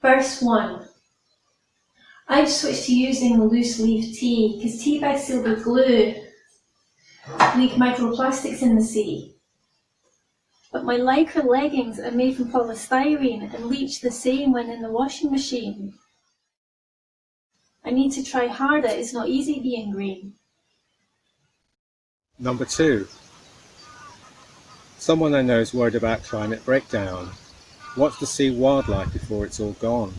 Verse 1. I've switched to using loose leaf tea because tea bags sealed with glue leak microplastics in the sea. But my lycra leggings are made from polystyrene and leach the same when in the washing machine. I need to try harder, it's not easy being green. Number 2. Someone I know is worried about climate breakdown. Wants to see wildlife before it's all gone.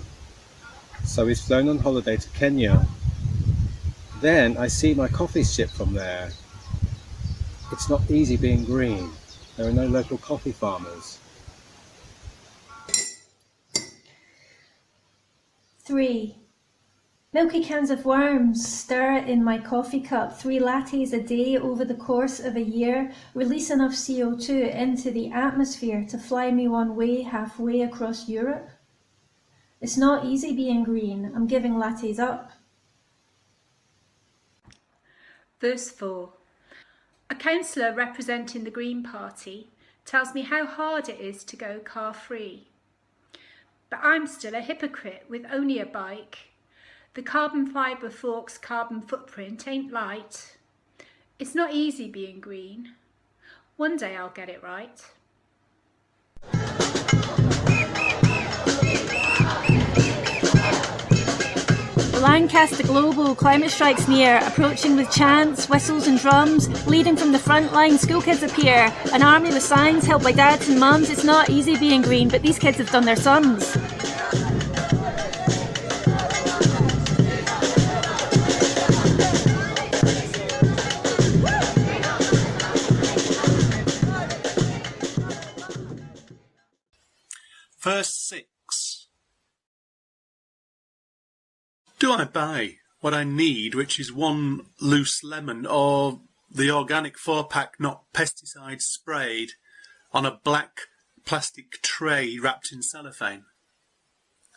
So he's flown on holiday to Kenya. Then I see my coffee shipped from there. It's not easy being green. There are no local coffee farmers. 3. Milky cans of worms stir in my coffee cup. 3 lattes a day over the course of a year release enough CO2 into the atmosphere to fly me one way halfway across Europe. It's not easy being green. I'm giving lattes up. Verse 4. A councillor representing the Green Party tells me how hard it is to go car-free. But I'm still a hypocrite with only a bike. The carbon fibre fork's carbon footprint ain't light. It's not easy being green. One day I'll get it right. The Lancaster Global climate strike's near, approaching with chants, whistles and drums. Leading from the front line, school kids appear. An army with signs held by dads and mums. It's not easy being green, but these kids have done their sums. Verse 6. Do I buy what I need, which is 1 loose lemon, or the organic 4-pack not pesticide sprayed on a black plastic tray wrapped in cellophane?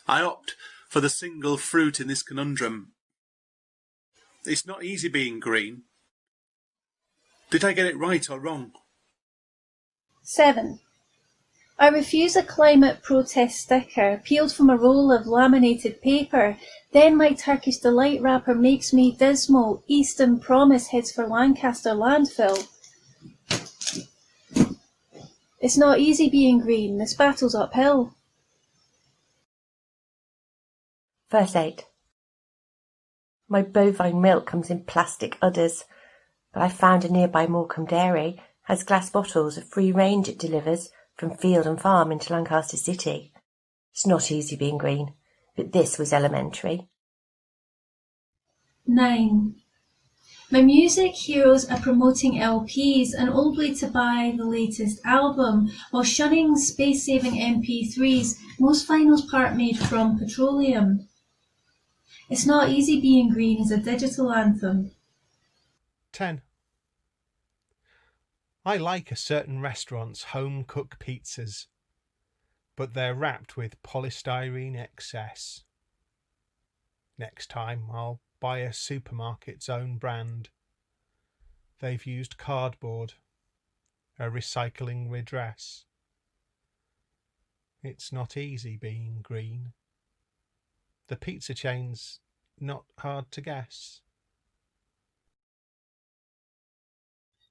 I opt for the single fruit in this conundrum. It's not easy being green. Did I get it right or wrong? 7. I refuse a climate protest sticker peeled from a roll of laminated paper. Then my Turkish Delight wrapper makes me dismal. Eastern Promise heads for Lancaster landfill. It's not easy being green. This battle's uphill. Verse 8. My bovine milk comes in plastic udders, but I found a nearby Morecambe dairy has glass bottles of free range it delivers from field and farm into Lancaster City. It's not easy being green, but this was elementary. 9. My music heroes are promoting LPs, an old way to buy the latest album, while shunning space-saving MP3s, most vinyls part made from petroleum. It's not easy being green is a digital anthem. 10. I like a certain restaurant's home-cooked pizzas, but they're wrapped with polystyrene excess. Next time I'll buy a supermarket's own brand. They've used cardboard, a recycling redress. It's not easy being green. The pizza chain's not hard to guess.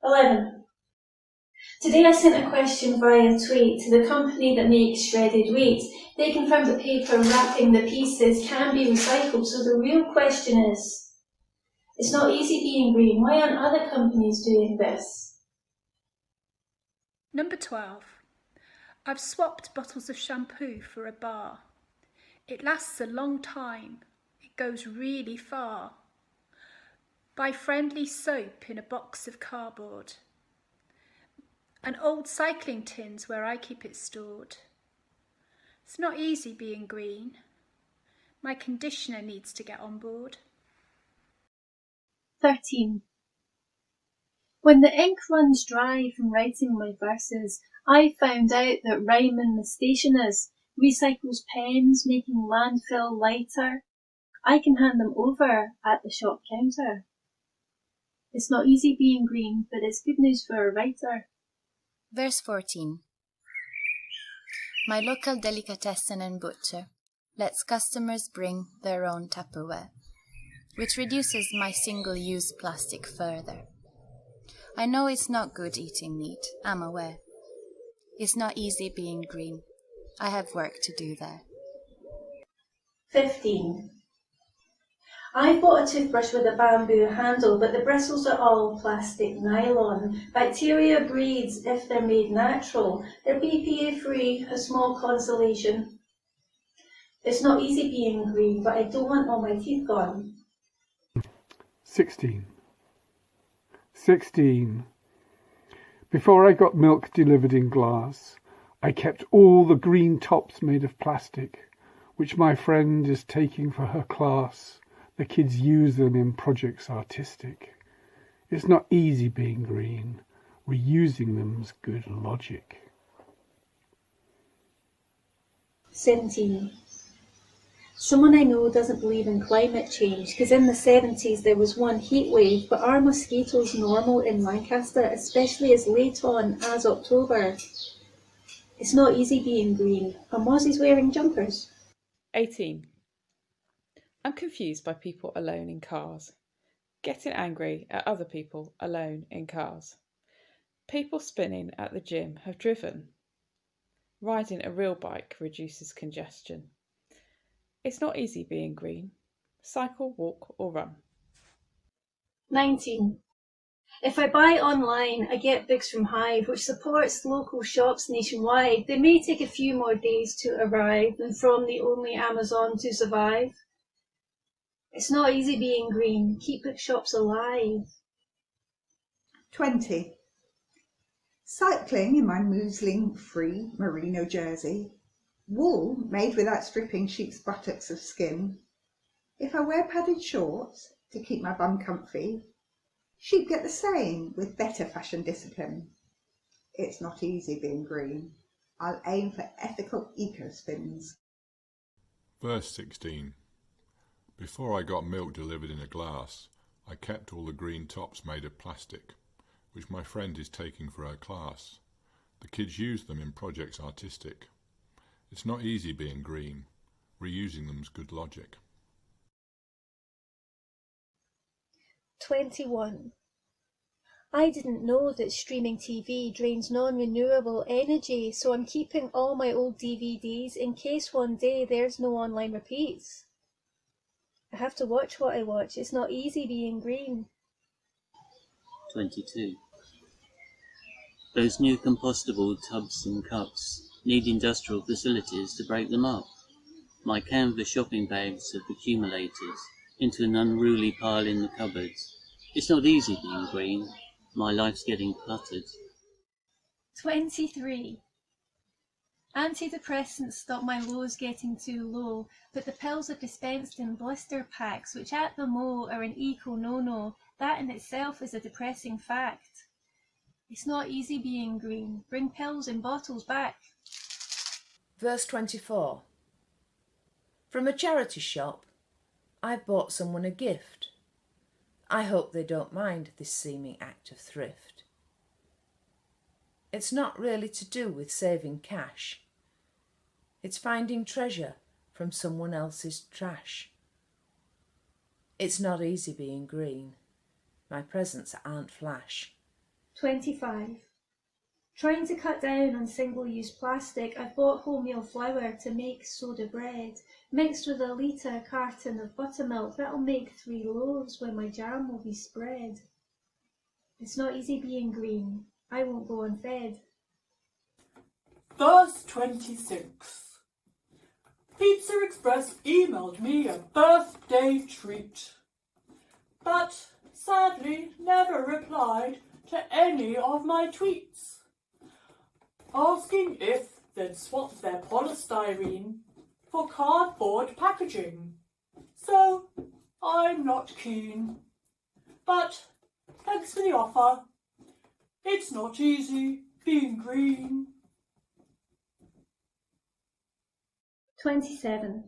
11. Today I sent a question via tweet to the company that makes shredded wheat. They confirmed that paper wrapping the pieces can be recycled, so the real question is, it's not easy being green. Why aren't other companies doing this? Number 12. I've swapped bottles of shampoo for a bar. It lasts a long time. It goes really far. Buy friendly soap in a box of cardboard. And old cycling tins where I keep it stored. It's not easy being green. My conditioner needs to get on board. 13. When the ink runs dry from writing my verses, I found out that Ryman the stationers recycles pens, making landfill lighter. I can hand them over at the shop counter. It's not easy being green, but it's good news for a writer. Verse 14. My local delicatessen and butcher lets customers bring their own Tupperware, which reduces my single-use plastic further. I know it's not good eating meat, I'm aware. It's not easy being green. I have work to do there. 15. I've bought a toothbrush with a bamboo handle, but the bristles are all plastic nylon. Bacteria breeds if they're made natural. They're BPA-free, a small consolation. It's not easy being green, but I don't want all my teeth gone. 16. Before I got milk delivered in glass, I kept all the green tops made of plastic, which my friend is taking for her class. The kids use them in projects artistic. It's not easy being green. Reusing them's good logic. 17. Someone I know doesn't believe in climate change, because in the 70s there was one heat wave, but are mosquitoes normal in Lancaster, especially as late on as October? It's not easy being green. Are mozzies wearing jumpers? 18. I'm confused by people alone in cars. Getting angry at other people alone in cars. People spinning at the gym have driven. Riding a real bike reduces congestion. It's not easy being green. Cycle, walk or run. 19. If I buy online, I get books from Hive, which supports local shops nationwide. They may take a few more days to arrive than from the only Amazon to survive. It's not easy being green. Keep bookshops alive. 20. Cycling in my muesling-free merino jersey. Wool made without stripping sheep's buttocks of skin. If I wear padded shorts to keep my bum comfy, sheep get the same with better fashion discipline. It's not easy being green. I'll aim for ethical eco-spins. Verse 16. Before I got milk delivered in a glass, I kept all the green tops made of plastic, which my friend is taking for her class. The kids use them in projects artistic. It's not easy being green. Reusing them's good logic. 21. I didn't know that streaming TV drains non-renewable energy, so I'm keeping all my old DVDs in case one day there's no online repeats. I have to watch what I watch. It's not easy being green. 22. Those new compostable tubs and cups need industrial facilities to break them up. My canvas shopping bags have accumulated into an unruly pile in the cupboards. It's not easy being green. My life's getting cluttered. 23. Anti-depressants stop my lows getting too low, but the pills are dispensed in blister packs, which at the mo are an eco no-no. That in itself is a depressing fact. It's not easy being green. Bring pills in bottles back. Verse 24. From a charity shop, I bought someone a gift. I hope they don't mind this seeming act of thrift. It's not really to do with saving cash. It's finding treasure from someone else's trash. It's not easy being green. My presents aren't flash. 25. Trying to cut down on single-use plastic, I've bought wholemeal flour to make soda bread, mixed with a litre carton of buttermilk. That'll make 3 loaves when my jam will be spread. It's not easy being green. I won't go unfed. Verse 26. Pizza Express emailed me a birthday treat, but sadly never replied to any of my tweets, asking if they'd swap their polystyrene for cardboard packaging. So I'm not keen. But thanks for the offer. It's not easy being green. 27.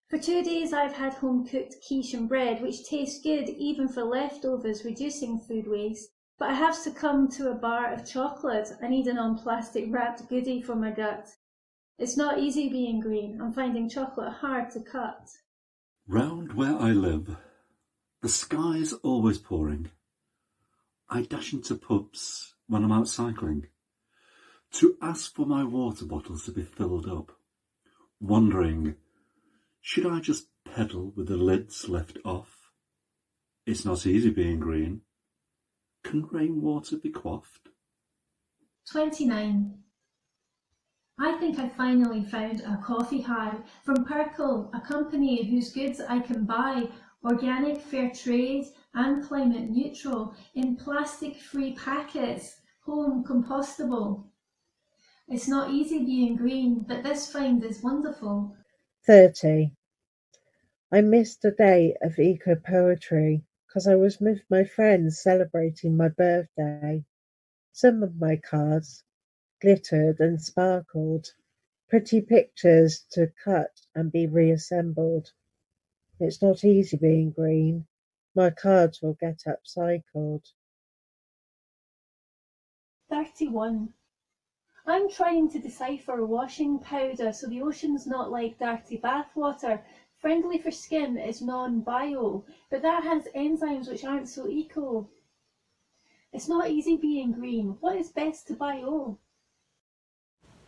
For 2 days I've had home-cooked quiche and bread, which tastes good even for leftovers, reducing food waste. But I have succumbed to a bar of chocolate. I need a non-plastic wrapped goodie for my gut. It's not easy being green. I'm finding chocolate hard to cut. Round where I live, the sky's always pouring. I dash into pubs when I'm out cycling to ask for my water bottles to be filled up, wondering, should I just pedal with the lids left off? It's not easy being green. Can rainwater be quaffed? 29. I think I finally found a coffee hive from Perkle, a company whose goods I can buy, organic, fair trade and climate neutral, in plastic-free packets, home compostable. It's not easy being green, but this find is wonderful. 30. I missed a day of eco-poetry because I was with my friends celebrating my birthday. Some of my cards glittered and sparkled, pretty pictures to cut and be reassembled. It's not easy being green. My cards will get upcycled. 31. I'm trying to decipher washing powder so the ocean's not like dirty bathwater. Friendly for skin is non-bio, but that has enzymes which aren't so eco. It's not easy being green. What is best to bio?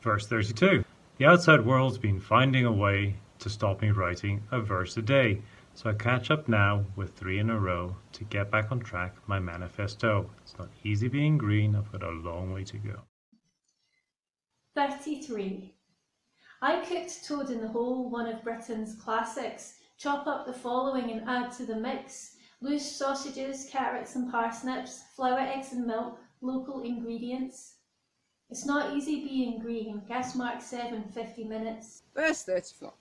Verse 32. The outside world's been finding a way to stop me writing a verse a day, so I catch up now with 3 in a row to get back on track my manifesto. It's not easy being green. I've got a long way to go. 33. I cooked Toad in the Hole, one of Britain's classics. Chop up the following and add to the mix. Loose sausages, carrots and parsnips, flour, eggs and milk, local ingredients. It's not easy being green. Gas mark 7, 50 minutes. Verse 34.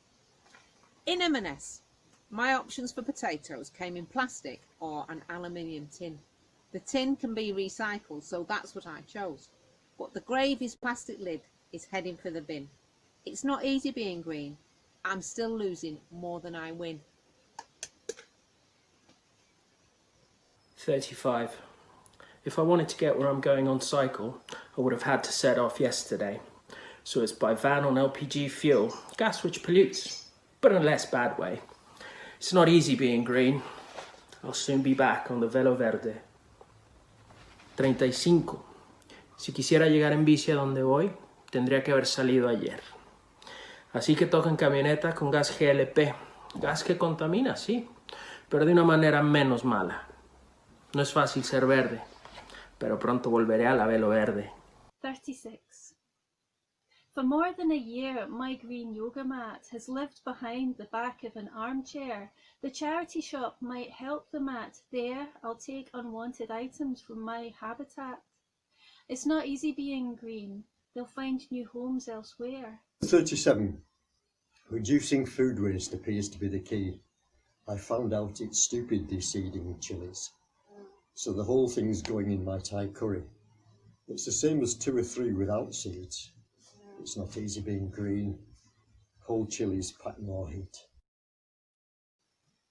In M&S, my options for potatoes came in plastic or an aluminium tin. The tin can be recycled, so that's what I chose. But the gravy's plastic lid is heading for the bin. It's not easy being green. I'm still losing more than I win. 35. If I wanted to get where I'm going on cycle, I would have had to set off yesterday. So it's by van on LPG fuel, gas which pollutes, but in a less bad way. It's not easy being green. I'll soon be back on the Velo Verde. 35. Si quisiera llegar en bici a donde voy, tendría que haber salido ayer. Así que toco en camioneta con gas GLP. Gas que contamina, sí, pero de una manera menos mala. No es fácil ser verde, pero pronto volveré a la Velo Verde. 36. For more than a year, my green yoga mat has lived behind the back of an armchair. The charity shop might help the mat. There, I'll take unwanted items from my habitat. It's not easy being green. They'll find new homes elsewhere. 37. Reducing food waste appears to be the key. I found out it's stupid deseeding chilies. So the whole thing's going in my Thai curry. It's the same as 2 or 3 without seeds. It's not easy being green. Whole chilies pack more heat.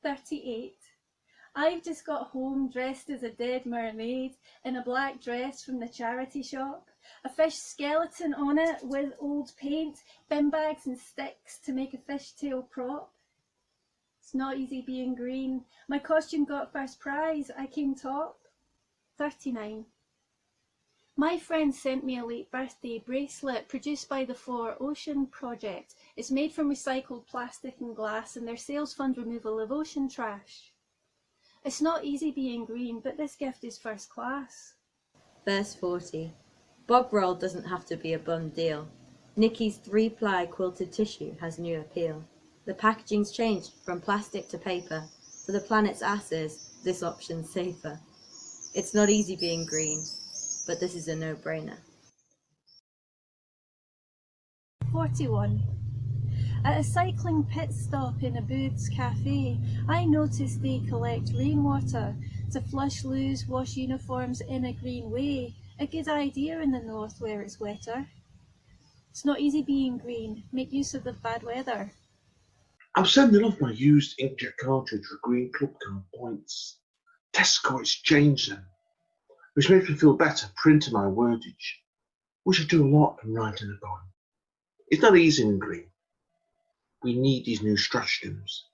38. I've just got home dressed as a dead mermaid in a black dress from the charity shop. A fish skeleton on it with old paint, bin bags and sticks to make a fishtail prop. It's not easy being green. My costume got first prize. I came top. 39. My friend sent me a late birthday bracelet produced by the 4 Ocean Project. It's made from recycled plastic and glass and their sales fund removal of ocean trash. It's not easy being green, but this gift is first class. Verse 40. Bog roll doesn't have to be a bum deal. Nikki's 3-ply quilted tissue has new appeal. The packaging's changed from plastic to paper. For the planet's asses, this option's safer. It's not easy being green, but this is a no-brainer. 41. At a cycling pit stop in a Booth's cafe, I noticed they collect rainwater to flush loos, wash uniforms in a green way. A good idea in the north where it's wetter. It's not easy being green. Make use of the bad weather. I'm sending off my used inkjet cartridge for green club card points. Tesco exchanged them, which makes me feel better printing my wordage, which I do a lot in writing a poem. It's not easy in green. We need these new stratagems.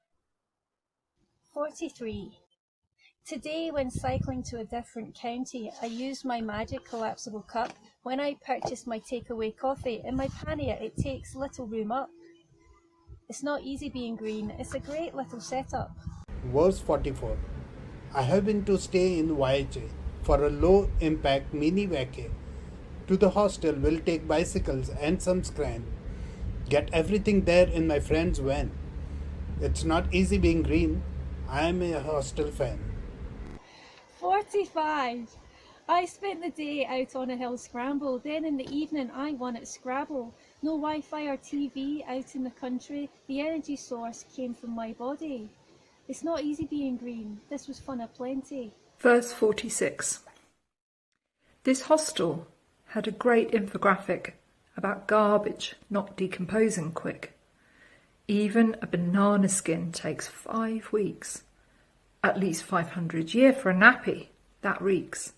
43. Today, when cycling to a different county, I used my magic collapsible cup. When I purchased my takeaway coffee, in my pannier it takes little room up. It's not easy being green, it's a great little setup. Verse 44. I have been to stay in YHA for a low impact mini vacay. To the hostel will take bicycles and some scran. Get everything there in my friend's van. It's not easy being green. I am a hostel fan. 45. I spent the day out on a hill scramble, then in the evening I won at Scrabble. No Wi-Fi or TV out in the country, the energy source came from my body. It's not easy being green, this was fun aplenty. Verse 46. This hostel had a great infographic about garbage not decomposing quick. Even a banana skin takes 5 weeks. At least 500 year for a nappy, that reeks.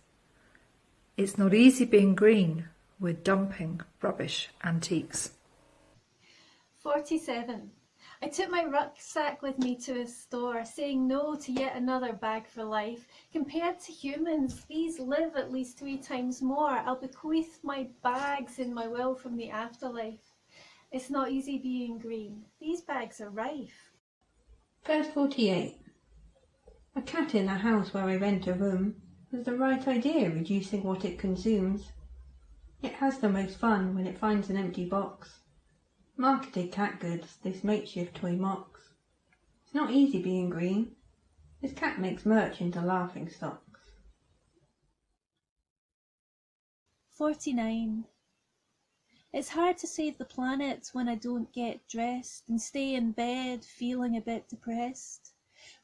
It's not easy being green, we're dumping rubbish antiques. 47. I took my rucksack with me to a store, saying no to yet another bag for life. Compared to humans, these live at least 3 times more. I'll bequeath my bags in my will from the afterlife. It's not easy being green. These bags are rife. Verse 48. A cat in a house where I rent a room has the right idea, reducing what it consumes. It has the most fun when it finds an empty box. Marketed cat goods, this makeshift toy mocks. It's not easy being green. This cat makes merch into laughing stocks. 49. It's hard to save the planet when I don't get dressed and stay in bed feeling a bit depressed.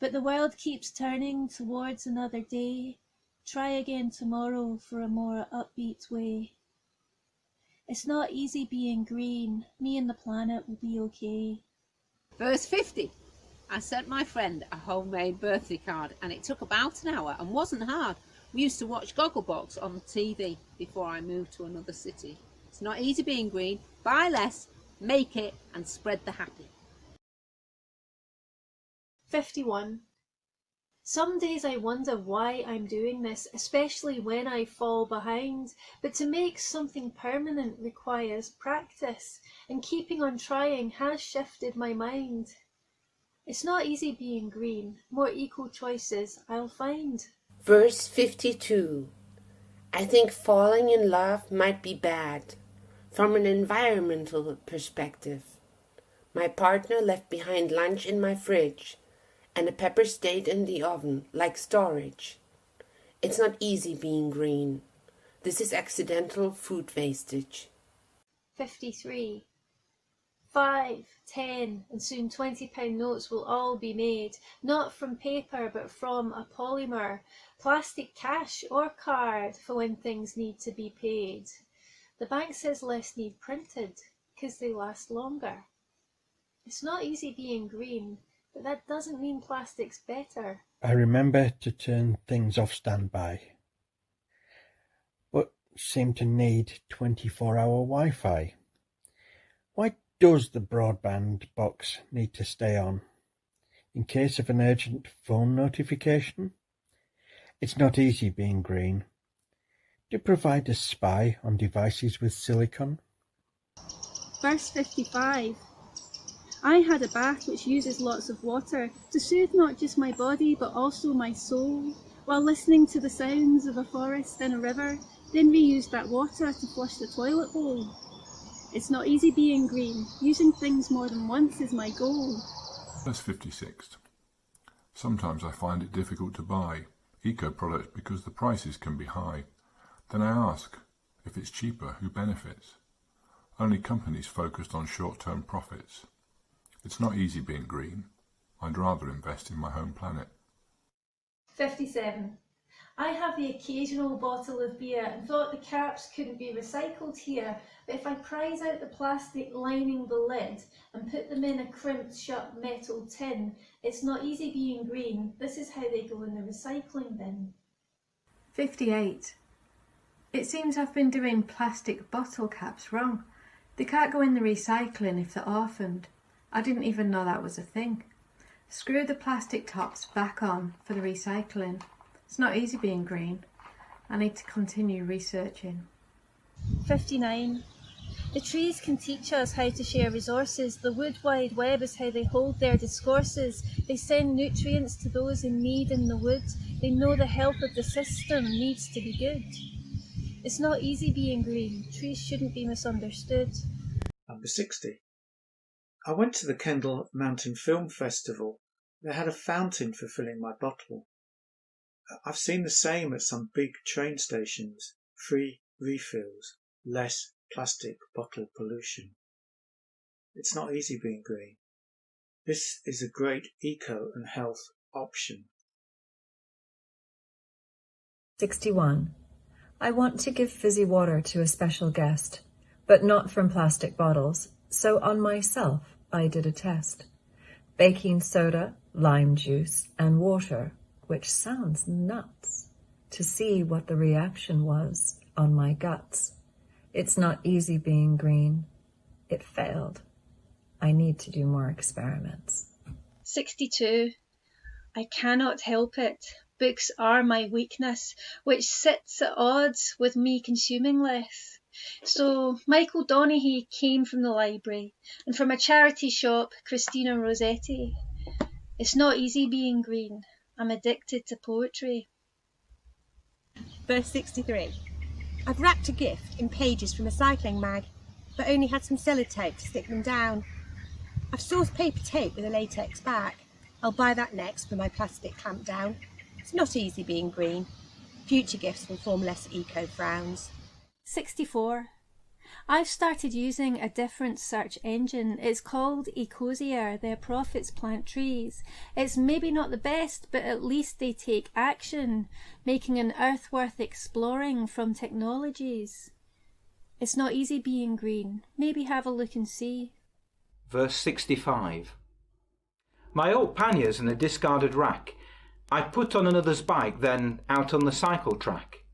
But the world keeps turning towards another day. Try again tomorrow for a more upbeat way. It's not easy being green. Me and the planet will be okay. Verse 50. I sent my friend a homemade birthday card and it took about an hour and wasn't hard. We used to watch Gogglebox on the TV before I moved to another city. It's not easy being green. Buy less, make it and spread the happy. 51. Some days I wonder why I'm doing this, especially when I fall behind. But to make something permanent requires practice, and keeping on trying has shifted my mind. It's not easy being green. More equal choices I'll find. Verse 52. I think falling in love might be bad from an environmental perspective. My partner left behind lunch in my fridge, and a pepper stayed in the oven like storage. It's not easy being green. This is accidental food wastage. 53. 5, 10 and soon £20 notes will all be made, not from paper but from a polymer, plastic cash or card for when things need to be paid. The bank says less need printed because they last longer. It's not easy being green, but that doesn't mean plastic's better. I remember to turn things off standby, but seem to need 24-hour Wi-Fi. Why does the broadband box need to stay on? In case of an urgent phone notification? It's not easy being green. Do providers spy on devices with silicon? Verse 55. I had a bath which uses lots of water to soothe not just my body but also my soul, while listening to the sounds of a forest and a river, then reused that water to flush the toilet bowl. It's not easy being green. Using things more than once is my goal. Verse 56. Sometimes I find it difficult to buy eco products because the prices can be high. Then I ask, if it's cheaper, who benefits? Only companies focused on short-term profits. It's not easy being green. I'd rather invest in my home planet. 57. I have the occasional bottle of beer and thought the caps couldn't be recycled here, but if I prise out the plastic lining the lid and put them in a crimped shut metal tin, it's not easy being green. This is how they go in the recycling bin. 58. It seems I've been doing plastic bottle caps wrong. They can't go in the recycling if they're orphaned. I didn't even know that was a thing. Screw the plastic tops back on for the recycling. It's not easy being green. I need to continue researching. 59. The trees can teach us how to share resources. The wood wide web is how they hold their discourses. They send nutrients to those in need in the wood. They know the health of the system needs to be good. It's not easy being green. Trees shouldn't be misunderstood. Number 60. I went to the Kendal Mountain Film Festival. They had a fountain for filling my bottle. I've seen the same at some big train stations. Free refills, less plastic bottle pollution. It's not easy being green. This is a great eco and health option. 61. I want to give fizzy water to a special guest, but not from plastic bottles, so on myself I did a test. Baking soda, lime juice, and water, which sounds nuts, to see what the reaction was on my guts. It's not easy being green. It failed. I need to do more experiments. 62. I cannot help it. Books are my weakness, which sits at odds with me consuming less. So Michael Donaghy came from the library, and from a charity shop, Christina Rossetti. It's not easy being green. I'm addicted to poetry. Verse 63. I've wrapped a gift in pages from a cycling mag, but only had some sellotape to stick them down. I've sourced paper tape with a latex back. I'll buy that next for my plastic clamp down. It's not easy being green. Future gifts will form less eco-frowns. 64. I've started using a different search engine. It's called Ecosia. Their profits plant trees. It's maybe not the best, but at least they take action, making an earth worth exploring from technologies. It's not easy being green. Maybe have a look and see. Verse 65. My old panniers in a discarded rack. I put on another's bike, then out on the cycle track.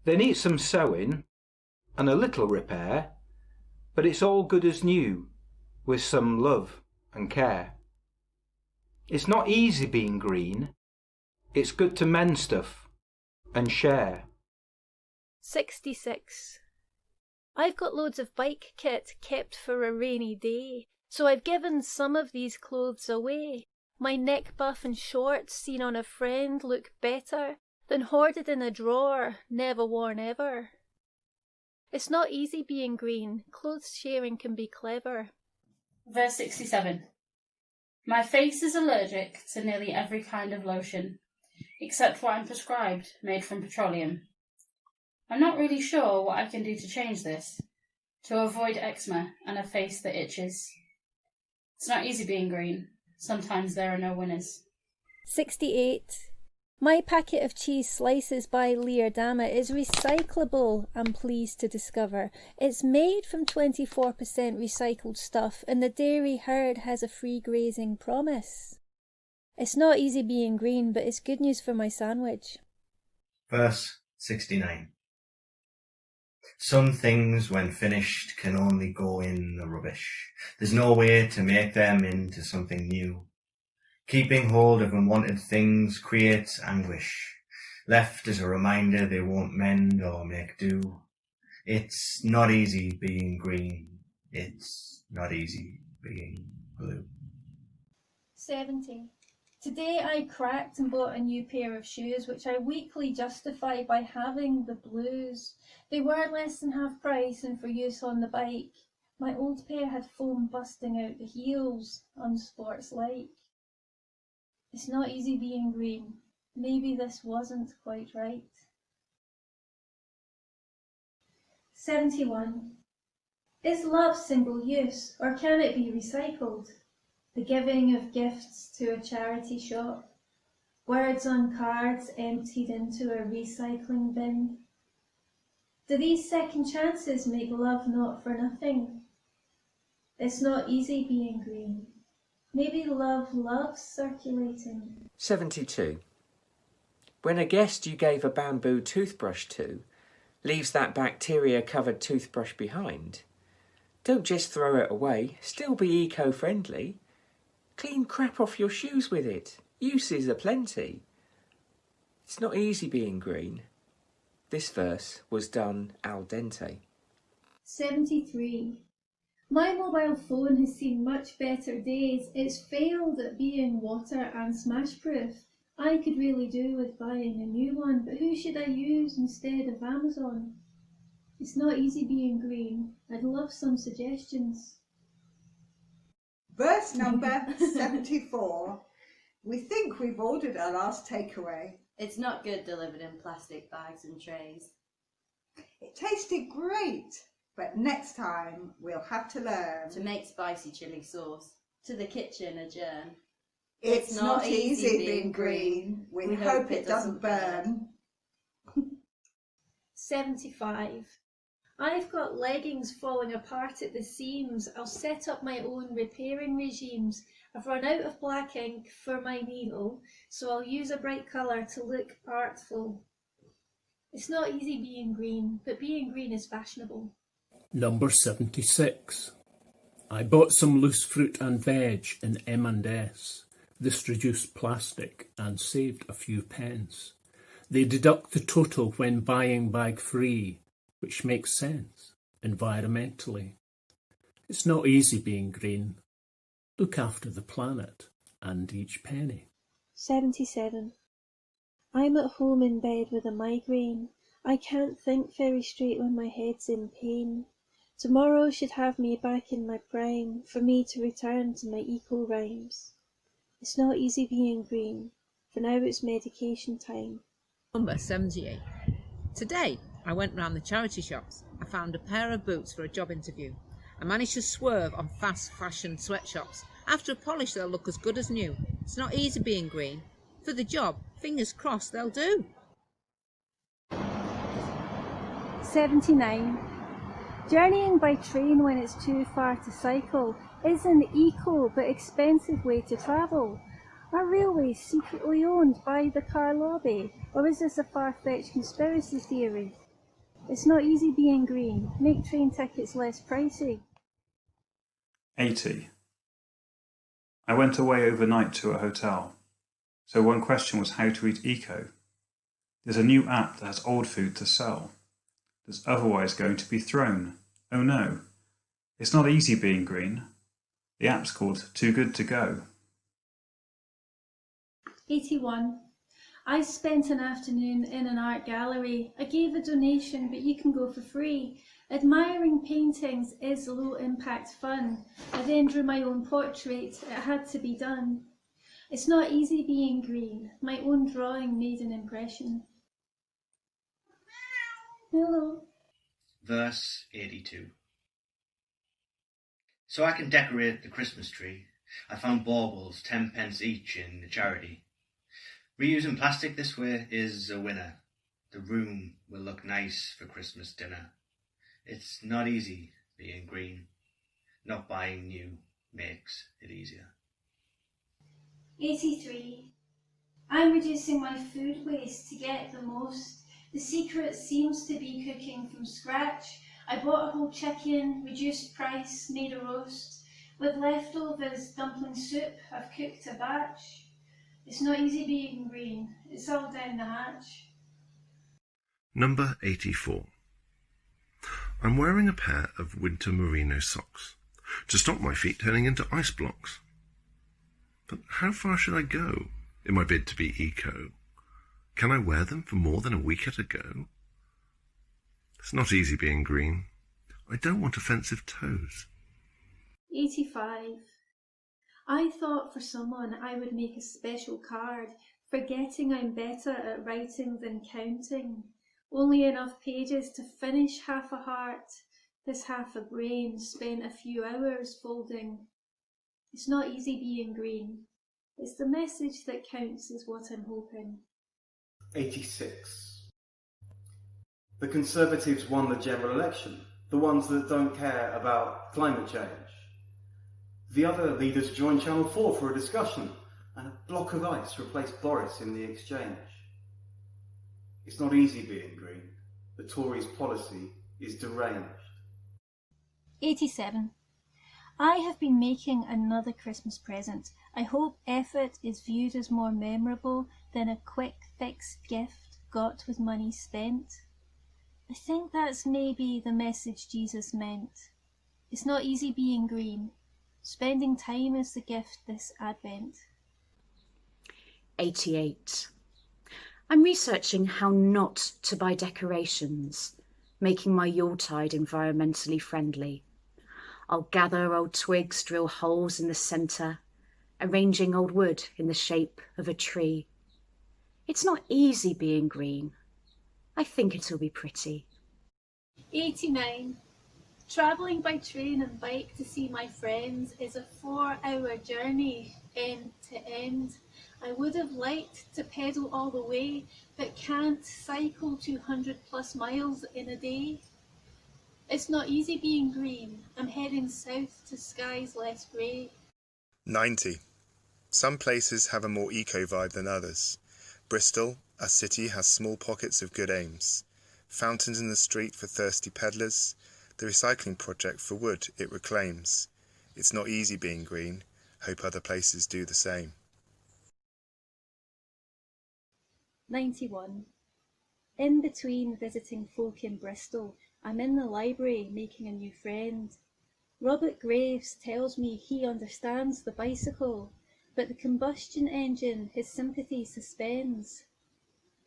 They need some sewing and a little repair, but it's all good as new, with some love and care. It's not easy being green. It's good to mend stuff and share. 66. I've got loads of bike kit kept for a rainy day, so I've given some of these clothes away. My neck buff and shorts seen on a friend look better than hoarded in a drawer, never worn ever. It's not easy being green. Clothes sharing can be clever. Verse 67. My face is allergic to nearly every kind of lotion, except what I'm prescribed, made from petroleum. I'm not really sure what I can do to change this, to avoid eczema and a face that itches. It's not easy being green. Sometimes there are no winners. 68. My packet of cheese slices by Leardama is recyclable, I'm pleased to discover. It's made from 24% recycled stuff, and the dairy herd has a free grazing promise. It's not easy being green, but it's good news for my sandwich. Verse 69. Some things, when finished, can only go in the rubbish. There's no way to make them into something new. Keeping hold of unwanted things creates anguish. Left as a reminder they won't mend or make do. It's not easy being green. It's not easy being blue. 70. Today I cracked and bought a new pair of shoes, which I weakly justify by having the blues. They were less than half price and for use on the bike. My old pair had foam busting out the heels, unsports-like. It's not easy being green. Maybe this wasn't quite right. 71. Is love single use, or can it be recycled? The giving of gifts to a charity shop, words on cards emptied into a recycling bin. Do these second chances make love not for nothing? It's not easy being green. Maybe love loves circulating. 72. When a guest you gave a bamboo toothbrush to leaves that bacteria-covered toothbrush behind. Don't just throw it away, still be eco-friendly. Clean crap off your shoes with it, uses are plenty. It's not easy being green. This verse was done al dente. 73. My mobile phone has seen much better days. It's failed at being water and smash-proof. I could really do with buying a new one, but who should I use instead of Amazon? It's not easy being green. I'd love some suggestions. Verse number 74. We think we've ordered our last takeaway. It's not good delivered in plastic bags and trays. It tasted great, but next time we'll have to learn to make spicy chili sauce. To the kitchen adjourn. It's not easy being green. We hope it doesn't burn. 75. I've got leggings falling apart at the seams. I'll set up my own repairing regimes. I've run out of black ink for my needle, so I'll use a bright colour to look artful. It's not easy being green, but being green is fashionable. Number 76. I bought some loose fruit and veg in M&S. This reduced plastic and saved a few pence. They deduct the total when buying bag free, which makes sense environmentally. It's not easy being green. Look after the planet and each penny. 77. I'm at home in bed with a migraine. I can't think very straight when my head's in pain. Tomorrow should have me back in my prime, for me to return to my eco rhymes. It's not easy being green. For now it's medication time. Number 78. Today I went round the charity shops. I found a pair of boots for a job interview. I managed to swerve on fast fashion sweatshops. After a polish they'll look as good as new. It's not easy being green. For the job, fingers crossed they'll do. 79. Journeying by train when it's too far to cycle is an eco but expensive way to travel. Are railways secretly owned by the car lobby, or is this a far-fetched conspiracy theory? It's not easy being green. Make train tickets less pricey. 80. I went away overnight to a hotel, so one question was how to eat eco. There's a new app that has old food to sell. That's otherwise going to be thrown. Oh no, it's not easy being green. The app's called Too Good To Go. 81. I spent an afternoon in an art gallery. I gave a donation, but you can go for free. Admiring paintings is low impact fun. I then drew my own portrait. It had to be done. It's not easy being green. My own drawing made an impression. Hello. Verse 82. So I can decorate the Christmas tree. I found baubles 10 pence each in the charity. Reusing plastic this way is a winner. The room will look nice for Christmas dinner. It's not easy being green. Not buying new makes it easier. 83. I'm reducing my food waste to get the most. The secret seems to be cooking from scratch. I bought a whole chicken, reduced price, made a roast. With leftovers, dumpling soup, I've cooked a batch. It's not easy being green. It's all down the hatch. Number 84. I'm wearing a pair of winter merino socks to stop my feet turning into ice blocks. But how far should I go in my bid to be eco? Can I wear them for more than a week at a go? It's not easy being green. I don't want offensive toes. 85. I thought for someone I would make a special card, forgetting I'm better at writing than counting. Only enough pages to finish half a heart. This half a brain spent a few hours folding. It's not easy being green. It's the message that counts is what I'm hoping. 86. The Conservatives won the general election, the ones that don't care about climate change. The other leaders joined Channel 4 for a discussion, and a block of ice replaced Boris in the exchange. It's not easy being green. The Tories' policy is deranged. 87. I have been making another Christmas present. I hope effort is viewed as more memorable than a quick fix gift got with money spent. I think that's maybe the message Jesus meant. It's not easy being green. Spending time is the gift this Advent. 88. I'm researching how not to buy decorations, making my Yuletide environmentally friendly. I'll gather old twigs, drill holes in the centre, arranging old wood in the shape of a tree. It's not easy being green. I think it'll be pretty. 89. Travelling by train and bike to see my friends is a 4-hour journey, end to end. I would have liked to pedal all the way, but can't cycle 200 plus miles in a day. It's not easy being green. I'm heading south to skies less grey. 90. Some places have a more eco vibe than others. Bristol, a city, has small pockets of good aims. Fountains in the street for thirsty peddlers. The recycling project for wood it reclaims. It's not easy being green. Hope other places do the same. 91. In between visiting folk in Bristol, I'm in the library making a new friend. Robert Graves tells me he understands the bicycle, but the combustion engine his sympathy suspends.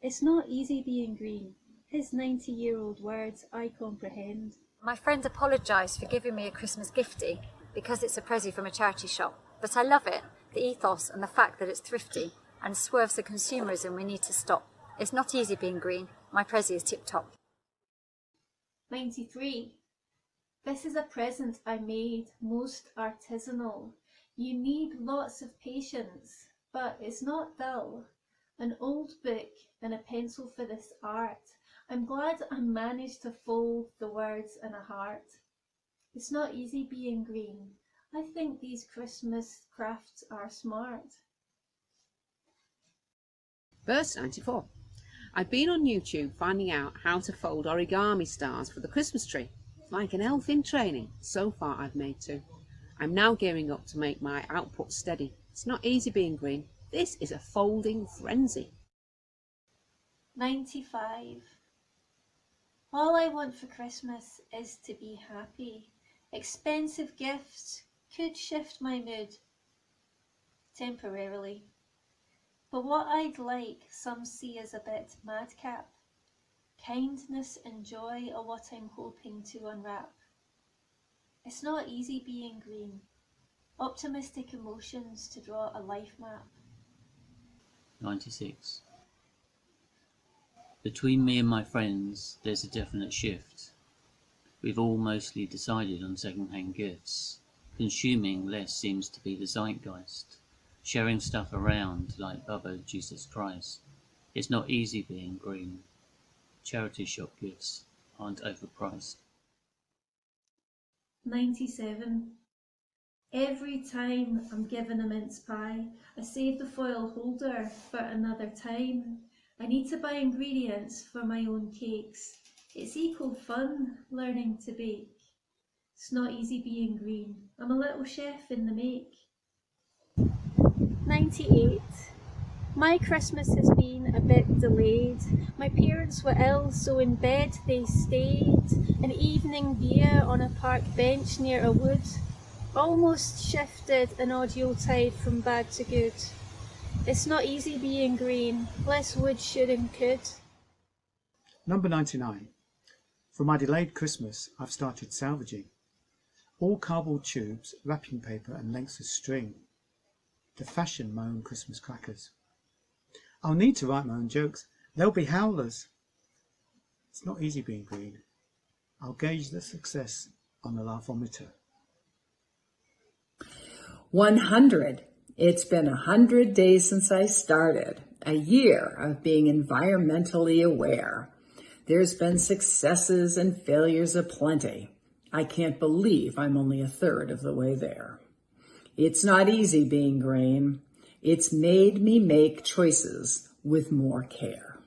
It's not easy being green. His 90-year-old words I comprehend. My friend apologised for giving me a Christmas giftie because it's a pressie from a charity shop, but I love it, the ethos and the fact that it's thrifty and swerves the consumerism we need to stop. It's not easy being green. My pressie is tip-top. 93. This is a present I made, most artisanal. You need lots of patience, but it's not dull. An old book and a pencil for this art. I'm glad I managed to fold the words in a heart. It's not easy being green. I think these Christmas crafts are smart. Verse 94. I've been on YouTube finding out how to fold origami stars for the Christmas tree. Like an elf in training, so far I've made 2. I'm now gearing up to make my output steady. It's not easy being green. This is a folding frenzy. 95. All I want for Christmas is to be happy. Expensive gifts could shift my mood temporarily. But what I'd like some see as a bit madcap. Kindness and joy are what I'm hoping to unwrap. It's not easy being green. Optimistic emotions to draw a life map. 96. Between me and my friends, there's a definite shift. We've all mostly decided on second-hand gifts. Consuming less seems to be the zeitgeist. Sharing stuff around like Bubba Jesus Christ. It's not easy being green. Charity shop gifts aren't overpriced. 97. Every time I'm given a mince pie, I save the foil holder for another time. I need to buy ingredients for my own cakes. It's equal fun learning to bake. It's not easy being green. I'm a little chef in the make. 98. My Christmas has been a bit delayed. My parents were ill, so in bed they stayed. An evening beer on a park bench near a wood almost shifted an audiotide from bad to good. It's not easy being green. Less wood should and could. Number 99. For my delayed Christmas, I've started salvaging. All cardboard tubes, wrapping paper and lengths of string. To fashion my own Christmas crackers. I'll need to write my own jokes. They'll be howlers. It's not easy being green. I'll gauge the success on the laughometer. 100. It's been 100 days since I started. A year of being environmentally aware. There's been successes and failures aplenty. I can't believe I'm only a third of the way there. It's not easy being green. It's made me make choices with more care.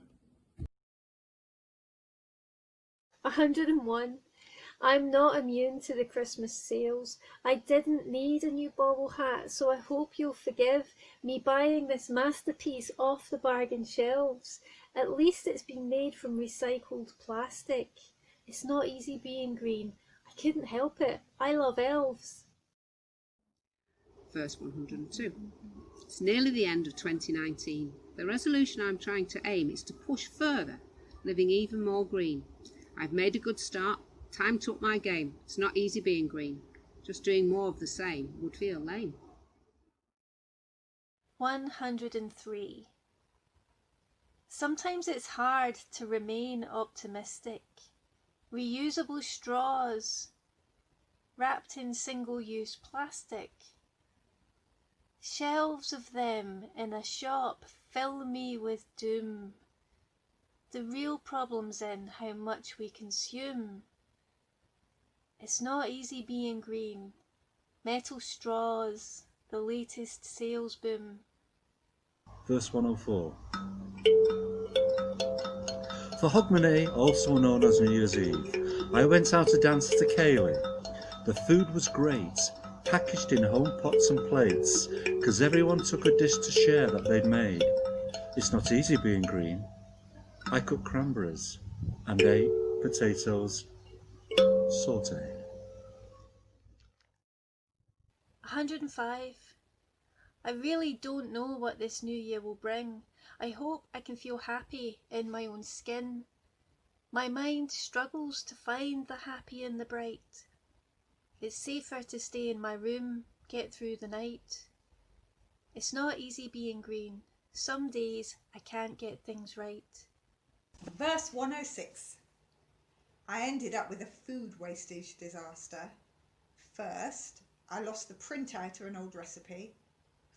101. I'm not immune to the Christmas sales. I didn't need a new bobble hat, so I hope you'll forgive me buying this masterpiece off the bargain shelves. At least it's been made from recycled plastic. It's not easy being green. I couldn't help it. I love elves. Verse 102. It's nearly the end of 2019. The resolution I'm trying to aim is to push further, living even more green. I've made a good start. Time to up my game. It's not easy being green. Just doing more of the same would feel lame. 103. Sometimes it's hard to remain optimistic. Reusable straws wrapped in single-use plastic. Shelves of them in a shop fill me with doom. The real problem's in how much we consume. It's not easy being green. Metal straws, the latest sales boom. Verse 104. For Hogmanay, also known as New Year's Eve, I went out to dance to Cayley. The food was great, packaged in home pots and plates, 'cause everyone took a dish to share that they'd made. It's not easy being green. I cooked cranberries and ate potatoes sautéed. 105. I really don't know what this new year will bring. I hope I can feel happy in my own skin. My mind struggles to find the happy and the bright. It's safer to stay in my room, get through the night. It's not easy being green. Some days I can't get things right. Verse 106. I ended up with a food wastage disaster. First, I lost the printout to an old recipe,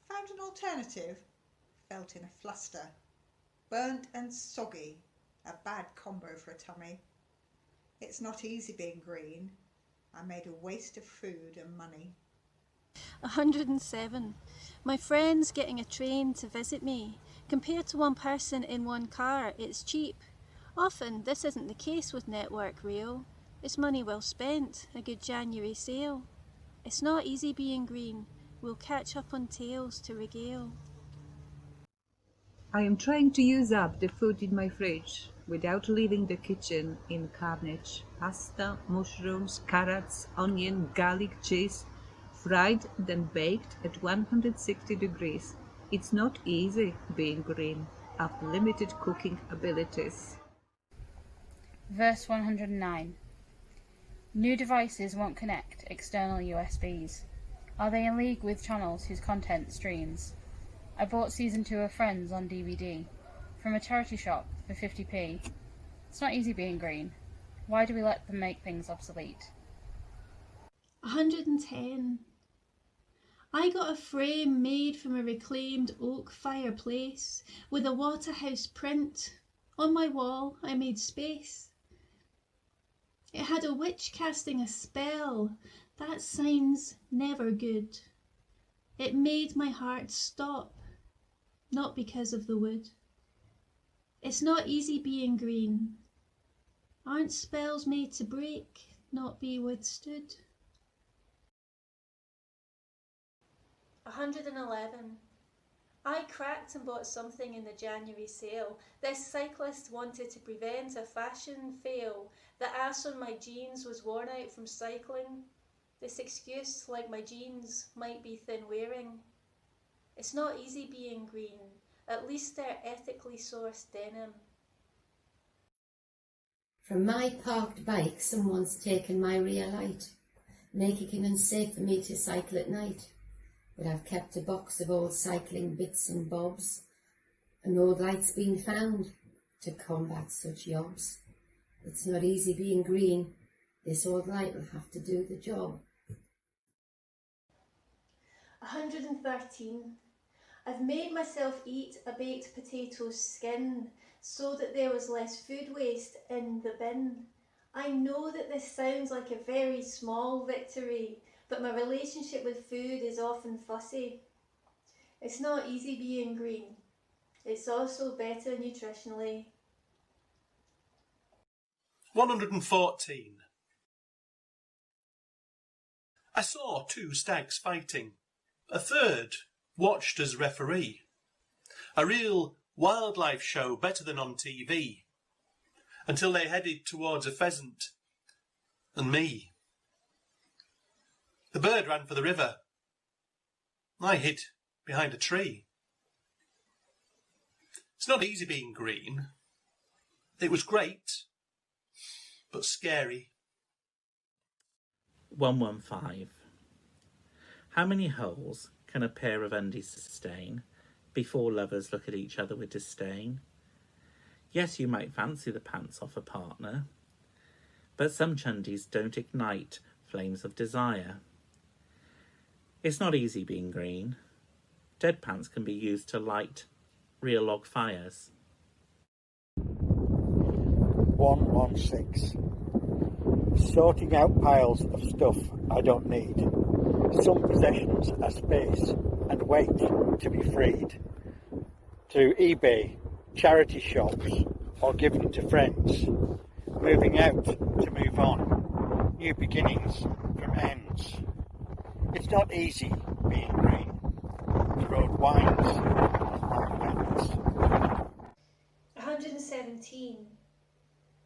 found an alternative, felt in a fluster. Burnt and soggy, a bad combo for a tummy. It's not easy being green. I made a waste of food and money. 107. My friend's getting a train to visit me. Compared to one person in one car, it's cheap. Often this isn't the case with Network Rail. It's money well spent, a good January sale. It's not easy being green. We'll catch up on tales to regale. I am trying to use up the food in my fridge without leaving the kitchen in carnage. Pasta, mushrooms, carrots, onion, garlic, cheese, fried then baked at 160 degrees. It's not easy being green. I've limited cooking abilities. Verse 109. New devices won't connect external USBs. Are they in league with channels whose content streams? I bought season 2 of Friends on DVD from a charity shop for 50p. It's not easy being green. Why do we let them make things obsolete? 110. I got a frame made from a reclaimed oak fireplace with a Waterhouse print. On my wall I made space. It had a witch casting a spell. That sounds never good. It made my heart stop, not because of the wood. It's not easy being green. Aren't spells made to break, not be withstood? 111. I cracked and bought something in the January sale. This cyclist wanted to prevent a fashion fail. The ass on my jeans was worn out from cycling. This excuse, like my jeans, might be thin wearing. It's not easy being green. At least they're ethically sourced denim. From my parked bike, someone's taken my rear light, making it unsafe for me to cycle at night. But I've kept a box of old cycling bits and bobs. An old light's been found to combat such yobs. It's not easy being green. This old light will have to do the job. 113. I've made myself eat a baked potato's skin so that there was less food waste in the bin. I know that this sounds like a very small victory, but my relationship with food is often fussy. It's not easy being green. It's also better nutritionally. 114. I saw 2 stags fighting. A third watched as referee. A real wildlife show, better than on TV. Until they headed towards a pheasant and me. The bird ran for the river. I hid behind a tree. It's not easy being green. It was great, but scary. 115. How many holes can a pair of undies sustain before lovers look at each other with disdain? Yes, you might fancy the pants off a partner, but some chundies don't ignite flames of desire. It's not easy being green. Dead pants can be used to light real log fires. 116. Sorting out piles of stuff I don't need. Some possessions are space and wait to be freed. To eBay, charity shops, or given to friends. Moving out to move on. New beginnings from ends. It's not easy being green. The road winds and mine bends. 117.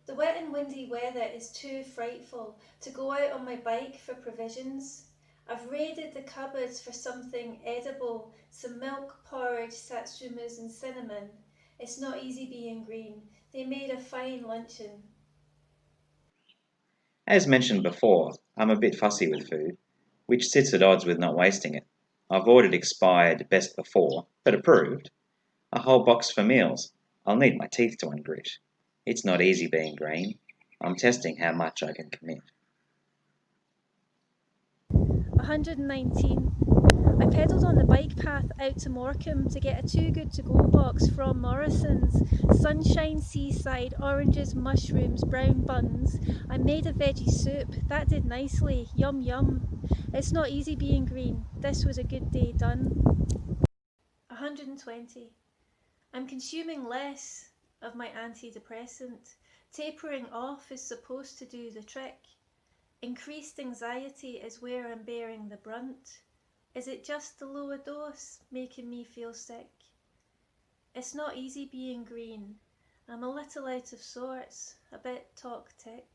The wet and windy weather is too frightful to go out on my bike for provisions. I've raided the cupboards for something edible, some milk, porridge, satsumas and cinnamon. It's not easy being green. They made a fine luncheon. As mentioned before, I'm a bit fussy with food, which sits at odds with not wasting it. I've ordered expired best before, but approved. A whole box for meals. I'll need my teeth to ungrit. It's not easy being green. I'm testing how much I can commit. 119. I pedalled on the bike path out to Morecambe to get a Too Good To Go box from Morrison's. Sunshine, seaside, oranges, mushrooms, brown buns. I made a veggie soup. That did nicely. Yum yum. It's not easy being green. This was a good day done. 120. I'm consuming less of my anti-depressant. Tapering off is supposed to do the trick. Increased anxiety is where I'm bearing the brunt. Is it just the lower dose making me feel sick? It's not easy being green. I'm a little out of sorts, a bit toc-tic.